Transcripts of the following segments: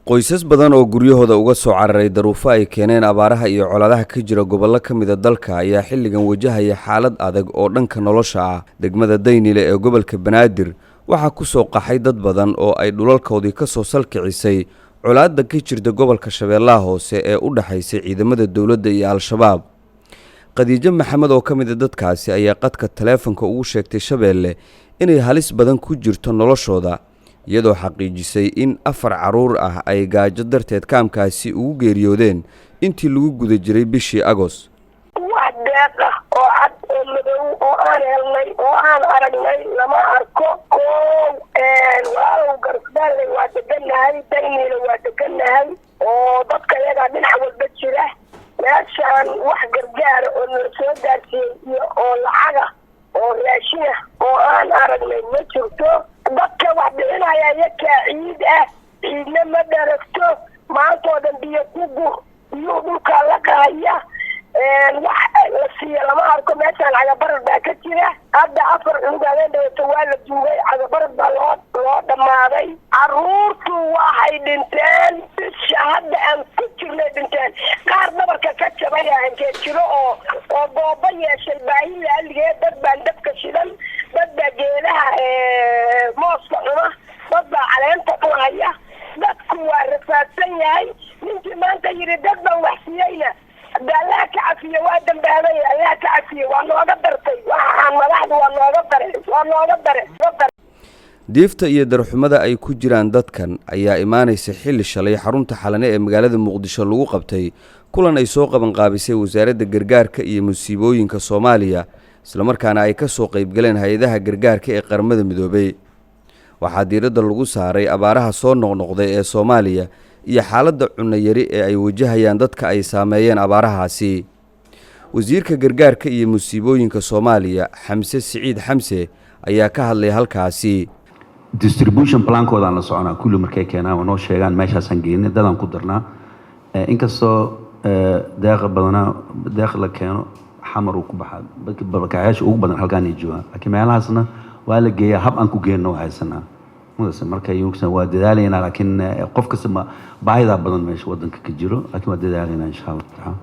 qoysas badan oo guryahooda uga soo cararay daruufo ay keeneen abaaraha iyo colaadaha ka jira gobollo ka mid a dalka ayaa xilligan wajahaya xaalad adag oo dhanka nolosha ah. Degmada Daynile ee gobolka Banaadir waxaa ku soo qaxay dad badan oo ay dhulalkoodii ka soo salkicisay colaadda ka jirta gobolka Shabeellaha Hoose ee u dhaxaysay ciidamada dawladda iyo Al-Shabaab. Khadiija Maxamed oo ka mid ah dadkaasi ayaa qadka taleefanka ugu sheegtay Shabeelle inay halis badan ku jirto noloshooda, iyadoo xaqiijisay in 4 caruur ah ay gaajo darteed kaamkaasi ugu geeriyoodeen intii lagu guda jiray bishii Agost. wax deeq ah oo cad oo madow oo aan helnay oo aan aragnay lama arko. waa gargaarley waa deganahay, Daynile waa deganahay oo dadka iyaga dhinac walba jira. meeshaan wax gargaara oo la soo gaarsiiyey oo lacaga oo raashin ah oo aan aragnay ma jirto. dadka wax bixinaya yaka ciid ah, ciidna ma dharagto, maantoo dhan biyo ku gur iyo dhulka la qaaya. wax la siiya lama arko. meeshaan cagabarad baa ka jira. hadda 4 cunugaaden dhawato waa la duugay, cagabarad baa loo dhammaaday. caruurtu waxay dhinteen bisha hadda aan ku jirnay dhinteen. qaar dhabarka ka jabay aankee jiro oo goobo yeeshay baahi laaligeed. dad baan dabka shidan, dad baa geedaha mooska cuna, dad baa caleenta cunaya. dadku waa rafaadsan yahay. ninkii maanta yidhi dad baan wax siiyeyna Allah ka cafiyo waa dambaabay. Allah ka cafiyo waa nooga dartay. waxaan madaxdu waa nooga daray. diifta iyo darxumada ay ku jiraan dadkan ayaa imaanaysa xilli shalay xarunta xalane ee magaalada Muqdisho lagu qabtay kulan ay soo qaban qaabisay wasaaradda gargaarka iyo musiibooyinka Soomaaliya, isla markaana ay ka soo qayb galeen hay'adaha gargaarka ee qaramada midoobay. waxaa diiradda lagu saaray abaaraha soo noqnoqday ee Soomaaliya iyo xaaladda cunno yari ee ay wajahayaan dadka ay saameeyeen abaarahaasi. wasiirka gargaarka iyo musiibooyinka Soomaaliya Xamse Siciid Xamse ayaa ka hadlay halkaasi. distribution plan-kooda la soconaa kullu markay keenaan noo sheegaan meeshaasan geeyna dadaan ku darnaa. inkastoo deeq la keeno xamar uu ku baxaa dadka barakacayaasha ugu badan halkaan ay joogaan, laakiin meelahaasna waa la geeyaa hab aan ku geenno haysanaa. marka yugsan waa dadaalayna, laakiin qof kasta baahida badan meesha wadanka ka jiro, laakiin waa dadaalayna insha Allah.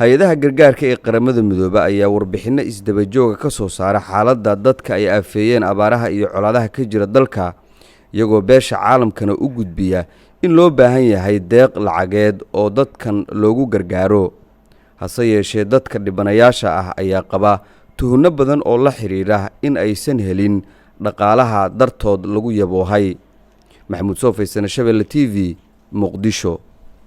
hay-adaha gargaarka ee qaramada midoobay ayaa warbixino isdaba jooga ka soo saara xaaladda dadka ay afeeyeen abaaraha iyo colaadaha ka jira dalka, iyagoo beesha caalamkana u gudbiya in loo baahan yahay deeq lacageed oo dadkan loogu gargaaro. hase yeeshee dadka dhibanayaasha ah ayaa qaba tuhunno badan oo la xiriira in aysan helin dhaqaalaha dartood lagu yaboohay. Maxamuud Soofeysana, Shabeelle TV, Muqdisho.